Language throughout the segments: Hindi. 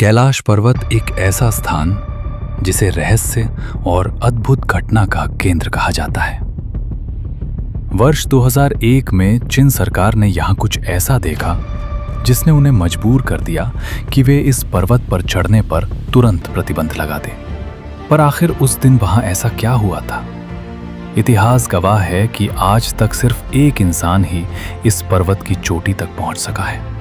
कैलाश पर्वत एक ऐसा स्थान जिसे रहस्य और अद्भुत घटना का केंद्र कहा जाता है। वर्ष 2001 में चीन सरकार ने यहाँ कुछ ऐसा देखा जिसने उन्हें मजबूर कर दिया कि वे इस पर्वत पर चढ़ने पर तुरंत प्रतिबंध लगा दें। पर आखिर उस दिन वहाँ ऐसा क्या हुआ था? इतिहास गवाह है कि आज तक सिर्फ एक इंसान ही इस पर्वत की चोटी तक पहुँच सका है।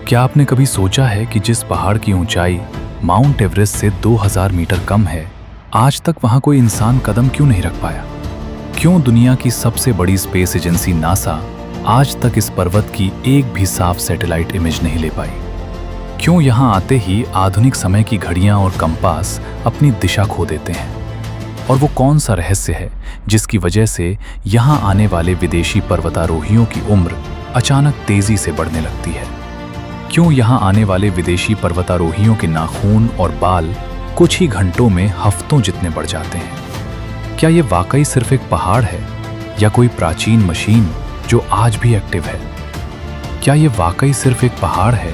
क्या आपने कभी सोचा है कि जिस पहाड़ की ऊंचाई माउंट एवरेस्ट से 2000 मीटर कम है, आज तक वहां कोई इंसान कदम क्यों नहीं रख पाया? क्यों दुनिया की सबसे बड़ी स्पेस एजेंसी नासा आज तक इस पर्वत की एक भी साफ सैटेलाइट इमेज नहीं ले पाई? क्यों यहां आते ही आधुनिक समय की घड़ियां और कंपास अपनी दिशा खो देते हैं? और वो कौन सा रहस्य है जिसकी वजह से यहां आने वाले विदेशी पर्वतारोहियों की उम्र अचानक तेजी से बढ़ने लगती है? क्यों यहाँ आने वाले विदेशी पर्वतारोहियों के नाखून और बाल कुछ ही घंटों में हफ्तों जितने बढ़ जाते हैं? क्या ये वाकई सिर्फ एक पहाड़ है या कोई प्राचीन मशीन जो आज भी एक्टिव है? क्या ये वाकई सिर्फ एक पहाड़ है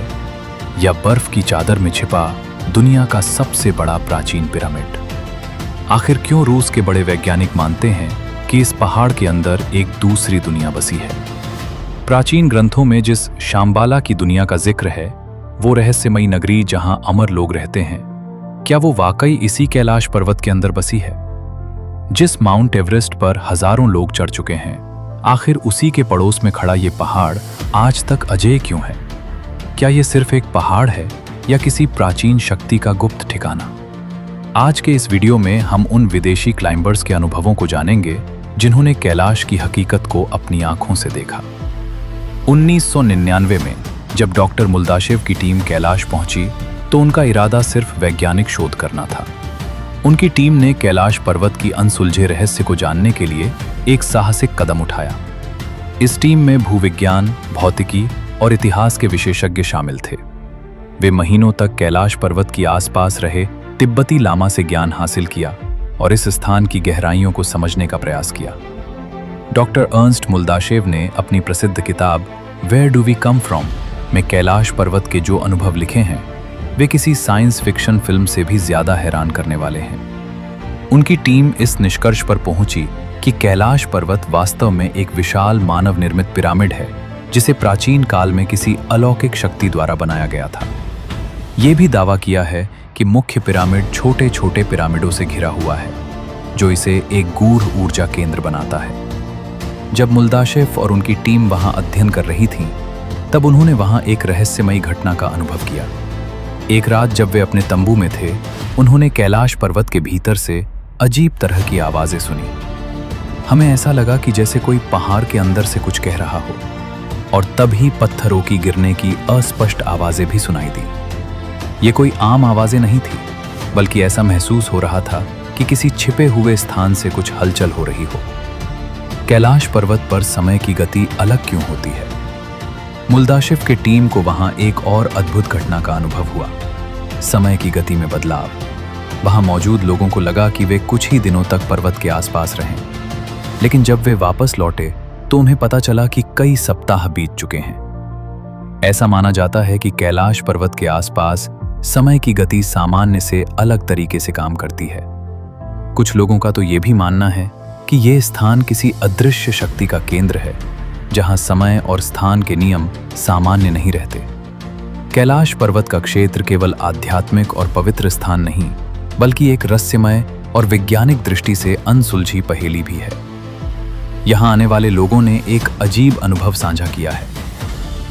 या बर्फ की चादर में छिपा दुनिया का सबसे बड़ा प्राचीन पिरामिड? आखिर क्यों रूस के बड़े वैज्ञानिक मानते हैं कि इस पहाड़ के अंदर एक दूसरी दुनिया बसी है? प्राचीन ग्रंथों में जिस शाम्बाला की दुनिया का जिक्र है, वो रहस्यमयी नगरी जहां अमर लोग रहते हैं, क्या वो वाकई इसी कैलाश पर्वत के अंदर बसी है? जिस माउंट एवरेस्ट पर हजारों लोग चढ़ चुके हैं, आखिर उसी के पड़ोस में खड़ा ये पहाड़ आज तक अजेय क्यों है? क्या ये सिर्फ एक पहाड़ है या किसी प्राचीन शक्ति का गुप्त ठिकाना? आज के इस वीडियो में हम उन विदेशी क्लाइंबर्स के अनुभवों को जानेंगे जिन्होंने कैलाश की हकीकत को अपनी आंखों से देखा। 1999 में जब डॉक्टर मुल्दाशेव की टीम कैलाश पहुंची तो उनका इरादा सिर्फ वैज्ञानिक शोध करना था। उनकी टीम ने कैलाश पर्वत की अनसुलझे रहस्य को जानने के लिए एक साहसिक कदम उठाया। इस टीम में भूविज्ञान, भौतिकी और इतिहास के विशेषज्ञ शामिल थे। वे महीनों तक कैलाश पर्वत की आसपास रहे तिब्बती लामा से ज्ञान हासिल किया और इस स्थान की गहराइयों को समझने का प्रयास किया। डॉक्टर अर्नस्ट मुल्दाशेव ने अपनी प्रसिद्ध किताब where do we come from में कैलाश पर्वत के जो अनुभव लिखे हैं, वे किसी साइंस फिक्शन फिल्म से भी ज्यादा हैरान करने वाले हैं। उनकी टीम इस निष्कर्ष पर पहुंची कि कैलाश पर्वत वास्तव में एक विशाल मानव निर्मित पिरामिड है जिसे प्राचीन काल में किसी अलौकिक शक्ति द्वारा बनाया गया था। ये भी दावा किया है कि मुख्य पिरामिड छोटे छोटे पिरामिडों से घिरा हुआ है जो इसे एक गूढ़ ऊर्जा केंद्र बनाता है। जब मुल्दाशेव और उनकी टीम वहां अध्ययन कर रही थी, तब उन्होंने वहां एक रहस्यमयी घटना का अनुभव किया। एक रात जब वे अपने तंबू में थे, उन्होंने कैलाश पर्वत के भीतर से अजीब तरह की आवाजें सुनी। हमें ऐसा लगा कि जैसे कोई पहाड़ के अंदर से कुछ कह रहा हो, और तभी पत्थरों की गिरने की अस्पष्ट आवाजें भी सुनाई दी। ये कोई आम आवाजें नहीं थी, बल्कि ऐसा महसूस हो रहा था कि किसी छिपे हुए स्थान से कुछ हलचल हो रही हो। कैलाश पर्वत पर समय की गति अलग क्यों होती है? मुल्दाशेव के टीम को वहां एक और अद्भुत घटना का अनुभव हुआ, समय की गति में बदलाव। वहां मौजूद लोगों को लगा कि वे कुछ ही दिनों तक पर्वत के आसपास रहें, लेकिन जब वे वापस लौटे तो उन्हें पता चला कि कई सप्ताह बीत चुके हैं। ऐसा माना जाता है कि कैलाश पर्वत के आसपास समय की गति सामान्य से अलग तरीके से काम करती है। कुछ लोगों का तो ये भी मानना है कि यह स्थान किसी अदृश्य शक्ति का केंद्र है जहां समय और स्थान के नियम सामान्य नहीं रहते। कैलाश पर्वत का क्षेत्र केवल आध्यात्मिक और पवित्र स्थान नहीं, बल्कि एक रहस्यमय और वैज्ञानिक दृष्टि से अनसुलझी पहेली भी है। यहां आने वाले लोगों ने एक अजीब अनुभव साझा किया है।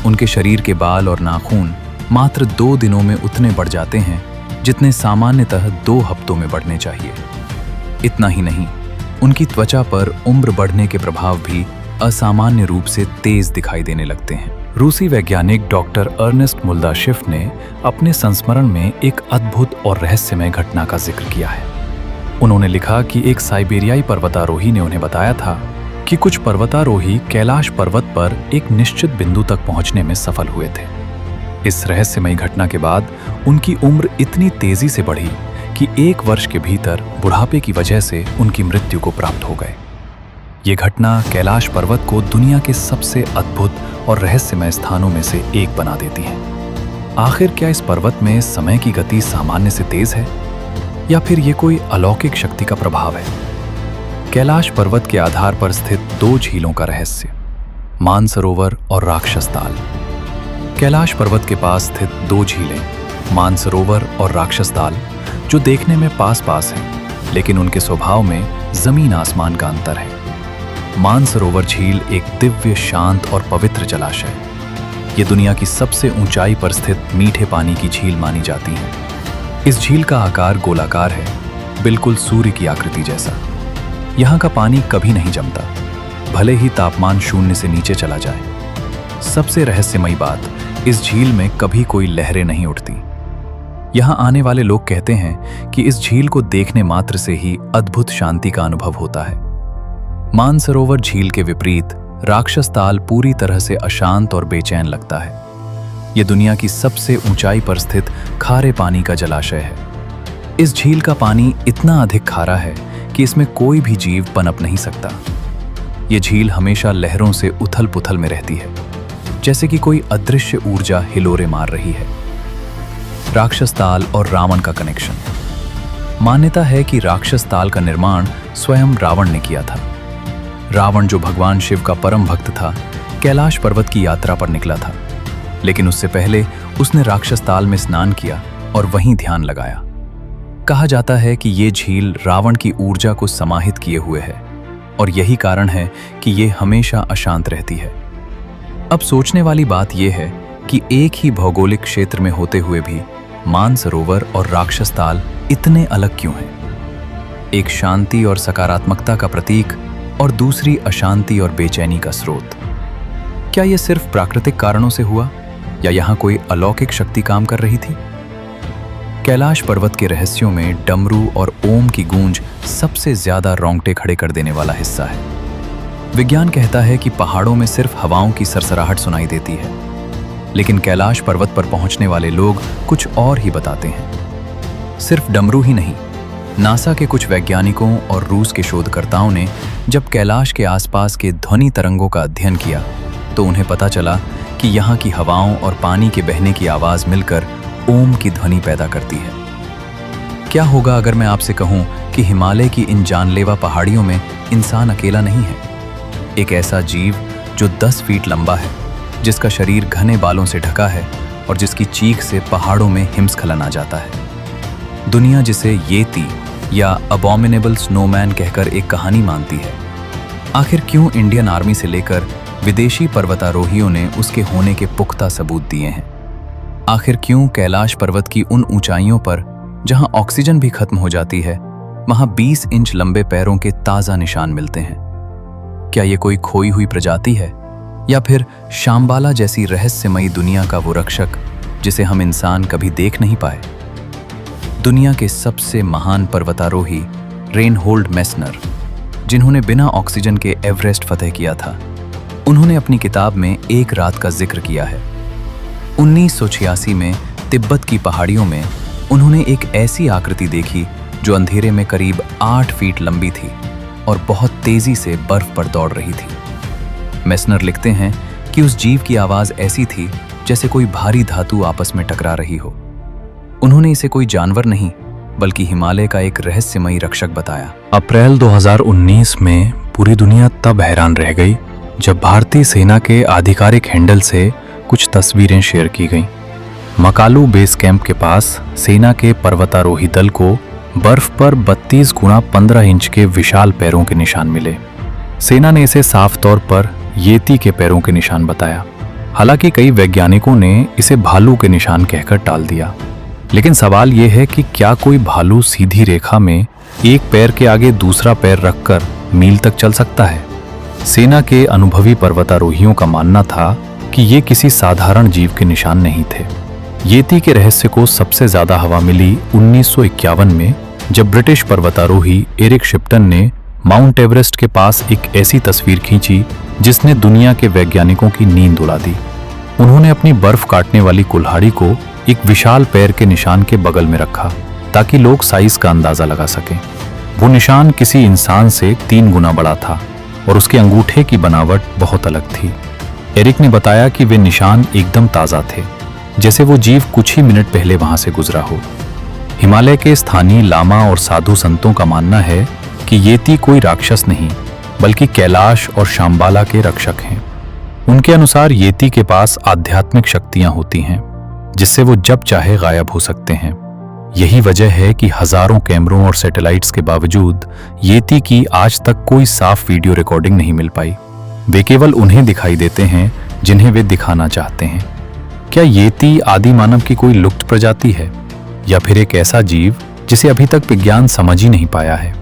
उनके शरीर के बाल और नाखून मात्र 2 दिनों में उतने बढ़ जाते हैं जितने सामान्यतः 2 हफ्तों में बढ़ने चाहिए। इतना ही नहीं, उनकी त्वचा पर उम्र बढ़ने के प्रभाव भी असामान्य रूप से तेज दिखाई देने लगते हैं। रूसी वैज्ञानिक डॉक्टर अर्नेस्ट मुल्दाशेव ने अपने संस्मरण में एक अद्भुत और रहस्यमय घटना का जिक्र किया है। उन्होंने लिखा कि एक साइबेरियाई पर्वतारोही ने उन्हें बताया था कि कुछ पर्वतारोही कैलाश पर्वत पर एक निश्चित बिंदु तक पहुंचने में सफल हुए थे। इस रहस्यमयी घटना के बाद उनकी उम्र इतनी तेजी से बढ़ी कि 1 वर्ष के भीतर बुढ़ापे की वजह से उनकी मृत्यु को प्राप्त हो गए। ये घटना कैलाश पर्वत को दुनिया के सबसे अद्भुत और रहस्यमय स्थानों में से एक बना देती है। आखिर क्या इस पर्वत में समय की गति सामान्य से तेज है या फिर ये कोई अलौकिक शक्ति का प्रभाव है? कैलाश पर्वत के आधार पर स्थित दो झीलों का रहस्य, मानसरोवर और राक्षस ताल। कैलाश पर्वत के पास स्थित दो झीलें, मानसरोवर और राक्षस ताल, जो देखने में पास पास हैं, लेकिन उनके स्वभाव में जमीन आसमान का अंतर है। मानसरोवर झील एक दिव्य, शांत और पवित्र जलाशय। ये दुनिया की सबसे ऊंचाई पर स्थित मीठे पानी की झील मानी जाती है। इस झील का आकार गोलाकार है, बिल्कुल सूर्य की आकृति जैसा। यहाँ का पानी कभी नहीं जमता, भले ही तापमान शून्य से नीचे चला जाए। सबसे रहस्यमयी बात, इस झील में कभी कोई लहरें नहीं उठती। यहाँ आने वाले लोग कहते हैं कि इस झील को देखने मात्र से ही अद्भुत शांति का अनुभव होता है। मानसरोवर झील के विपरीत राक्षस ताल पूरी तरह से अशांत और बेचैन लगता है। यह दुनिया की सबसे ऊंचाई पर स्थित खारे पानी का जलाशय है। इस झील का पानी इतना अधिक खारा है कि इसमें कोई भी जीव पनप नहीं सकता। यह झील हमेशा लहरों से उथल पुथल में रहती है, जैसे कि कोई अदृश्य ऊर्जा हिलोरे मार रही है। राक्षस ताल और रावण का कनेक्शन। मान्यता है कि राक्षस ताल का निर्माण स्वयं रावण ने किया था। रावण, जो भगवान शिव का परम भक्त था, कैलाश पर्वत की यात्रा पर निकला था, लेकिन उससे पहले उसने राक्षस ताल में स्नान किया और वहीं ध्यान लगाया। कहा जाता है कि ये झील रावण की ऊर्जा को समाहित किए हुए है और यही कारण है कि ये हमेशा अशांत रहती है। अब सोचने वाली बात यह है कि एक ही भौगोलिक क्षेत्र में होते हुए भी मानसरोवर और राक्षस ताल इतने अलग क्यों हैं? एक शांति और सकारात्मकता का प्रतीक और दूसरी अशांति और बेचैनी का स्रोत। क्या यह सिर्फ प्राकृतिक कारणों से हुआ या यहाँ कोई अलौकिक शक्ति काम कर रही थी? कैलाश पर्वत के रहस्यों में डमरू और ओम की गूंज सबसे ज्यादा रोंगटे खड़े कर देने वाला हिस्सा है। विज्ञान कहता है कि पहाड़ों में सिर्फ हवाओं की सरसराहट सुनाई देती है, लेकिन कैलाश पर्वत पर पहुंचने वाले लोग कुछ और ही बताते हैं। सिर्फ डमरू ही नहीं, नासा के कुछ वैज्ञानिकों और रूस के शोधकर्ताओं ने जब कैलाश के आसपास के ध्वनि तरंगों का अध्ययन किया तो उन्हें पता चला कि यहाँ की हवाओं और पानी के बहने की आवाज मिलकर ओम की ध्वनि पैदा करती है। क्या होगा अगर मैं आपसे कहूं कि हिमालय की इन जानलेवा पहाड़ियों में इंसान अकेला नहीं है? एक ऐसा जीव जो 10 फीट लंबा है, जिसका शरीर घने बालों से ढका है और जिसकी चीख से पहाड़ों में हिमस्खलन आ जाता है। दुनिया जिसे येती या अबॉमिनेबल स्नोमैन कहकर एक कहानी मानती है। आखिर क्यों इंडियन आर्मी से लेकर विदेशी पर्वतारोहियों ने उसके होने के पुख्ता सबूत दिए हैं? आखिर क्यों कैलाश पर्वत की उन ऊंचाइयों पर जहां ऑक्सीजन भी खत्म हो जाती है, वहां 20 इंच लंबे पैरों के ताजा निशान मिलते हैं? क्या ये कोई खोई हुई प्रजाति है या फिर शाम्बाला जैसी रहस्यमयी दुनिया का वो रक्षक जिसे हम इंसान कभी देख नहीं पाए? दुनिया के सबसे महान पर्वतारोही रेनहोल्ड मेस्नर, जिन्होंने बिना ऑक्सीजन के एवरेस्ट फतेह किया था, उन्होंने अपनी किताब में एक रात का जिक्र किया है। 1986 में तिब्बत की पहाड़ियों में उन्होंने एक ऐसी आकृति देखी जो अंधेरे में करीब 8 फीट लंबी थी और बहुत तेजी से बर्फ पर दौड़ रही थी। मेस्नर लिखते हैं कि उस जीव की आवाज ऐसी थी जैसे कोई भारी धातु आपस में टकरा रही हो। उन्होंने इसे कोई जानवर नहीं बल्कि हिमालय का एक रहस्यमयी रक्षक बताया। अप्रैल 2019 में पूरी दुनिया तब हैरान रह गई जब भारतीय सेना के आधिकारिक हैंडल से कुछ तस्वीरें शेयर की गईं। मकालू बेस कैंप के पास सेना के पर्वतारोही दल को बर्फ पर 32 गुणा 15 इंच के विशाल पैरों के निशान मिले। सेना ने इसे साफ तौर पर येती के पैरों के निशान बताया। हालांकि कई वैज्ञानिकों ने इसे भालू के निशान कहकर टाल दिया। लेकिन सवाल यह है कि क्या कोई भालू सीधी रेखा में एक पैर के आगे दूसरा पैर रखकर मील तक चल सकता है? सेना के अनुभवी पर्वतारोहियों का मानना था कि ये किसी साधारण जीव के निशान नहीं थे। येती के रहस्य को सबसे ज्यादा हवा मिली 1951 में, जब ब्रिटिश पर्वतारोही एरिक शिप्टन ने माउंट एवरेस्ट के पास एक ऐसी तस्वीर खींची जिसने दुनिया के वैज्ञानिकों की नींद उड़ा दी। उन्होंने अपनी बर्फ काटने वाली कुल्हाड़ी को एक विशाल पैर के निशान के बगल में रखा ताकि लोग साइज का अंदाजा लगा सकें। वो निशान किसी इंसान से 3 गुना बड़ा था और उसके अंगूठे की बनावट बहुत अलग थी। एरिक ने बताया कि वे निशान एकदम ताज़ा थे। जैसे वो जीव कुछ ही मिनट पहले वहां से गुजरा हो। हिमालय के स्थानीय लामा और साधु संतों का मानना है कि येती कोई राक्षस नहीं बल्कि कैलाश और शांबाला के रक्षक हैं। उनके अनुसार येती के पास आध्यात्मिक शक्तियां होती हैं जिससे वो जब चाहे गायब हो सकते हैं। यही वजह है कि हजारों कैमरों और सैटेलाइट्स के बावजूद येती की आज तक कोई साफ वीडियो रिकॉर्डिंग नहीं मिल पाई। वे केवल उन्हें दिखाई देते हैं जिन्हें वे दिखाना चाहते हैं। क्या येती आदि मानव की कोई लुप्त प्रजाति है या फिर एक ऐसा जीव जिसे अभी तक विज्ञान समझ ही नहीं पाया है?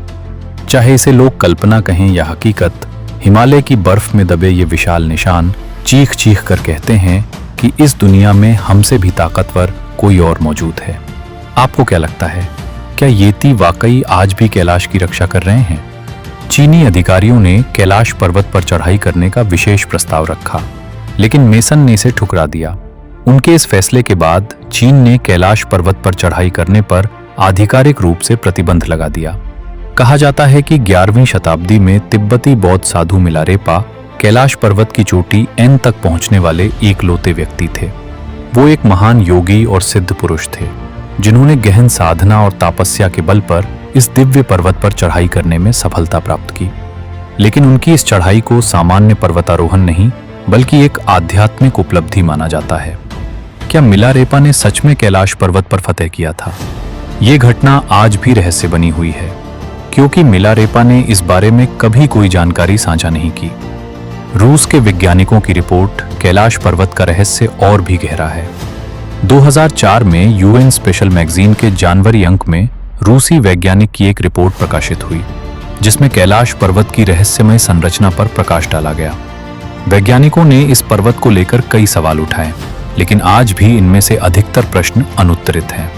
चाहे इसे लोग कल्पना कहें या हकीकत, हिमालय की बर्फ में दबे ये विशाल निशान चीख चीख कर कहते हैं कि इस दुनिया में हमसे भी ताकतवर कोई और मौजूद है। आपको क्या लगता है, क्या येती वाकई आज भी कैलाश की रक्षा कर रहे हैं? चीनी अधिकारियों ने कैलाश पर्वत पर चढ़ाई करने का विशेष प्रस्ताव रखा, लेकिन मेसन ने इसे ठुकरा दिया। उनके इस फैसले के बाद चीन ने कैलाश पर्वत पर चढ़ाई करने पर आधिकारिक रूप से प्रतिबंध लगा दिया। कहा जाता है कि 11वीं शताब्दी में तिब्बती बौद्ध साधु मिलारेपा कैलाश पर्वत की चोटी एन तक पहुंचने वाले एकलौते व्यक्ति थे। वो एक महान योगी और सिद्ध पुरुष थे जिन्होंने गहन साधना और तपस्या के बल पर इस दिव्य पर्वत पर चढ़ाई करने में सफलता प्राप्त की। लेकिन उनकी इस चढ़ाई को सामान्य पर्वतारोहण नहीं बल्कि एक आध्यात्मिक उपलब्धि माना जाता है। क्या मिलारेपा ने सच में कैलाश पर्वत पर फतेह किया था? ये घटना आज भी रहस्य बनी हुई है क्योंकि मिलारेपा ने इस बारे में कभी कोई जानकारी साझा नहीं की। रूस के वैज्ञानिकों की रिपोर्ट कैलाश पर्वत का रहस्य और भी गहरा है। 2004 में यूएन स्पेशल मैगजीन के जनवरी अंक में रूसी वैज्ञानिक की एक रिपोर्ट प्रकाशित हुई जिसमें कैलाश पर्वत की रहस्यमय संरचना पर प्रकाश डाला गया। वैज्ञानिकों ने इस पर्वत को लेकर कई सवाल उठाए, लेकिन आज भी इनमें से अधिकतर प्रश्न अनुत्तरित हैं।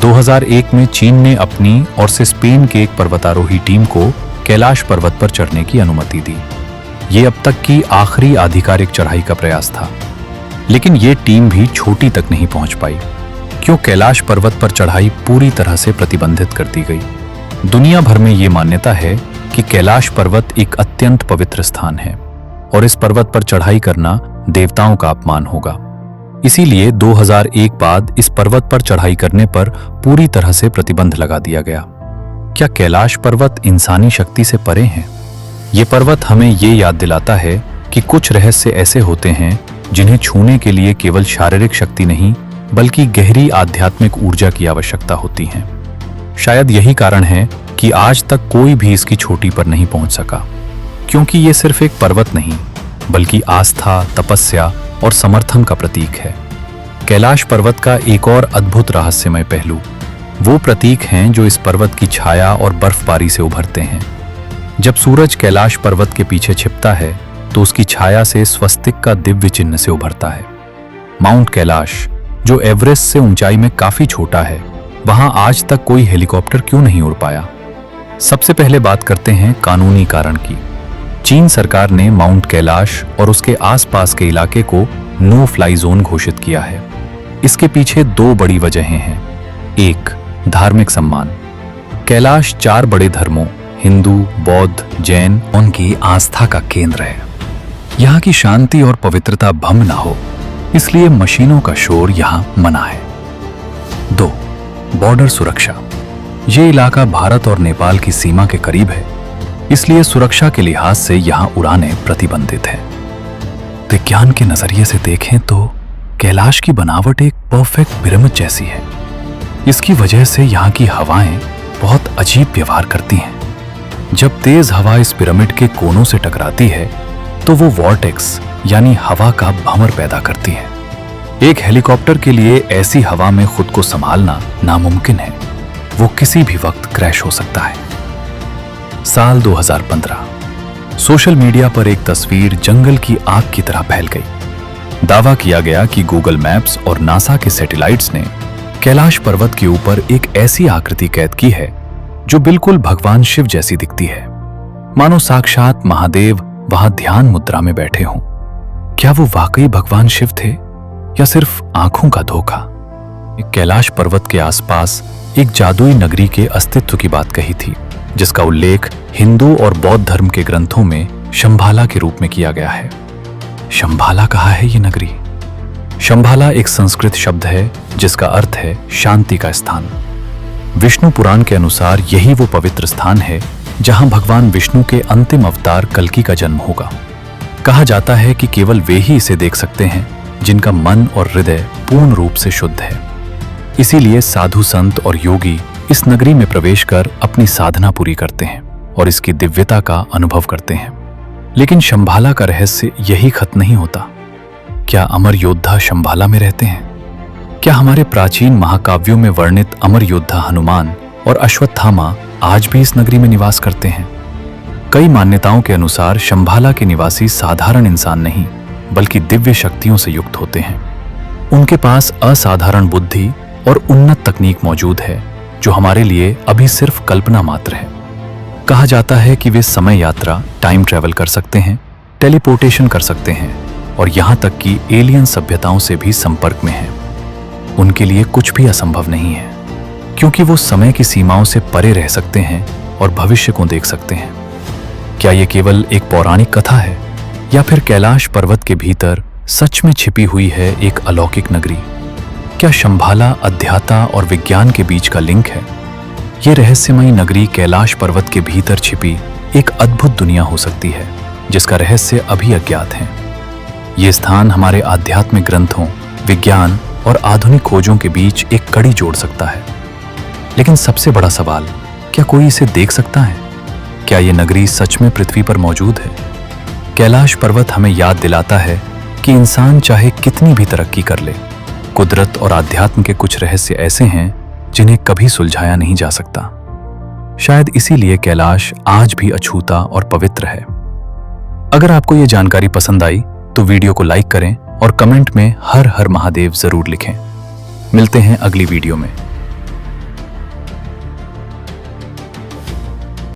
2001 में चीन ने अपनी और से स्पेन के एक पर्वतारोही टीम को कैलाश पर्वत पर चढ़ने की अनुमति दी। ये अब तक की आखिरी आधिकारिक चढ़ाई का प्रयास था, लेकिन ये टीम भी छोटी तक नहीं पहुंच पाई क्यों कैलाश पर्वत पर चढ़ाई पूरी तरह से प्रतिबंधित कर दी गई। दुनिया भर में ये मान्यता है कि कैलाश पर्वत एक अत्यंत पवित्र स्थान है और इस पर्वत पर चढ़ाई करना देवताओं का अपमान होगा। इसीलिए 2001 बाद इस पर्वत पर चढ़ाई करने पर पूरी तरह से प्रतिबंध लगा दिया गया। क्या कैलाश पर्वत इंसानी शक्ति से परे हैं? ये पर्वत हमें ये याद दिलाता है कि कुछ रहस्य ऐसे होते हैं जिन्हें छूने के लिए केवल शारीरिक शक्ति नहीं बल्कि गहरी आध्यात्मिक ऊर्जा की आवश्यकता होती है। शायद यही कारण है कि आज तक कोई भी इसकी चोटी पर नहीं पहुंच सका, क्योंकि ये सिर्फ एक पर्वत नहीं बल्कि आस्था, तपस्या और समर्थन का प्रतीक है। कैलाश पर्वत का एक और अद्भुत रहस्यमय पहलू वो प्रतीक हैं जो इस पर्वत की छाया और बर्फबारी से उभरते हैं। जब सूरज कैलाश पर्वत के पीछे छिपता है तो उसकी छाया से स्वस्तिक का दिव्य चिन्ह से उभरता है। माउंट कैलाश, जो एवरेस्ट से ऊंचाई में काफी छोटा है, वहां आज तक कोई हेलीकॉप्टर क्यों नहीं उड़ पाया? सबसे पहले बात करते हैं कानूनी कारण की। चीन सरकार ने माउंट कैलाश और उसके आसपास के इलाके को नो फ्लाई जोन घोषित किया है। इसके पीछे दो बड़ी वजहें हैं। एक, धार्मिक सम्मान। कैलाश 4 बड़े धर्मों हिंदू, बौद्ध, जैन उनकी आस्था का केंद्र है। यहाँ की शांति और पवित्रता भंग ना हो, इसलिए मशीनों का शोर यहाँ मना है। 2, बॉर्डर सुरक्षा। ये इलाका भारत और नेपाल की सीमा के करीब है, इसलिए सुरक्षा के लिहाज से यहाँ उड़ानें प्रतिबंधित हैं। विज्ञान के नजरिए से देखें तो कैलाश की बनावट एक परफेक्ट पिरामिड जैसी है। इसकी वजह से यहाँ की हवाएं बहुत अजीब व्यवहार करती हैं। जब तेज हवा इस पिरामिड के कोनों से टकराती है तो वो वॉर्टेक्स यानी हवा का भंवर पैदा करती है। एक हेलीकॉप्टर के लिए ऐसी हवा में खुद को संभालना नामुमकिन है, वो किसी भी वक्त क्रैश हो सकता है। साल 2015, सोशल मीडिया पर एक तस्वीर जंगल की आग की तरह फैल गई। दावा किया गया कि गूगल मैप्स और नासा के सैटेलाइट्स ने कैलाश पर्वत के ऊपर एक ऐसी आकृति कैद की है जो बिल्कुल भगवान शिव जैसी दिखती है, मानो साक्षात महादेव वहां ध्यान मुद्रा में बैठे हों। क्या वो वाकई भगवान शिव थे या सिर्फ आंखों का धोखा? कैलाश पर्वत के आसपास एक जादुई नगरी के अस्तित्व की बात कही थी, जिसका उल्लेख हिंदू और बौद्ध धर्म के ग्रंथों में शंभाला के रूप में किया गया है। शंभाला कहाँ है ये नगरी? शंभाला एक संस्कृत शब्द है जिसका अर्थ है शांति का स्थान। विष्णु पुराण के अनुसार यही वो पवित्र स्थान है जहां भगवान विष्णु के अंतिम अवतार कल्कि का जन्म होगा। कहा जाता है कि केवल वे ही इसे देख सकते हैं जिनका मन और हृदय पूर्ण रूप से शुद्ध है। इसीलिए साधु संत और योगी इस नगरी में प्रवेश कर अपनी साधना पूरी करते हैं और इसकी दिव्यता का अनुभव करते हैं। लेकिन शंभाला का रहस्य यही खत्म नहीं होता। क्या अमर योद्धा शंभाला में रहते हैं? क्या हमारे प्राचीन महाकाव्यों में वर्णित अमर योद्धा हनुमान और अश्वत्थामा आज भी इस नगरी में निवास करते हैं? कई मान्यताओं के अनुसार शंभाला के निवासी साधारण इंसान नहीं बल्कि दिव्य शक्तियों से युक्त होते हैं। उनके पास असाधारण बुद्धि और उन्नत तकनीक मौजूद है जो हमारे लिए अभी सिर्फ कल्पना मात्र है। कहा जाता है कि वे समय यात्रा, टाइम ट्रैवल कर सकते हैं, टेलीपोर्टेशन कर सकते हैं और यहाँ तक कि एलियन सभ्यताओं से भी संपर्क में हैं। उनके लिए कुछ भी असंभव नहीं है क्योंकि वो समय की सीमाओं से परे रह सकते हैं और भविष्य को देख सकते हैं। क्या ये केवल एक पौराणिक कथा है या फिर कैलाश पर्वत के भीतर सच में छिपी हुई है एक अलौकिक नगरी? क्या शंभाला अध्यात्म और विज्ञान के बीच का लिंक है? ये रहस्यमयी नगरी कैलाश पर्वत के भीतर छिपी एक अद्भुत दुनिया हो सकती है जिसका रहस्य अभी अज्ञात है। ये स्थान हमारे आध्यात्मिक ग्रंथों, विज्ञान और आधुनिक खोजों के बीच एक कड़ी जोड़ सकता है। लेकिन सबसे बड़ा सवाल, क्या कोई इसे देख सकता है? क्या ये नगरी सच में पृथ्वी पर मौजूद है? कैलाश पर्वत हमें याद दिलाता है कि इंसान चाहे कितनी भी तरक्की कर ले, कुदरत और आध्यात्म के कुछ रहस्य ऐसे हैं जिन्हें कभी सुलझाया नहीं जा सकता। शायद इसीलिए कैलाश आज भी अछूता और पवित्र है। अगर आपको ये जानकारी पसंद आई तो वीडियो को लाइक करें और कमेंट में हर हर महादेव जरूर लिखें। मिलते हैं अगली वीडियो में।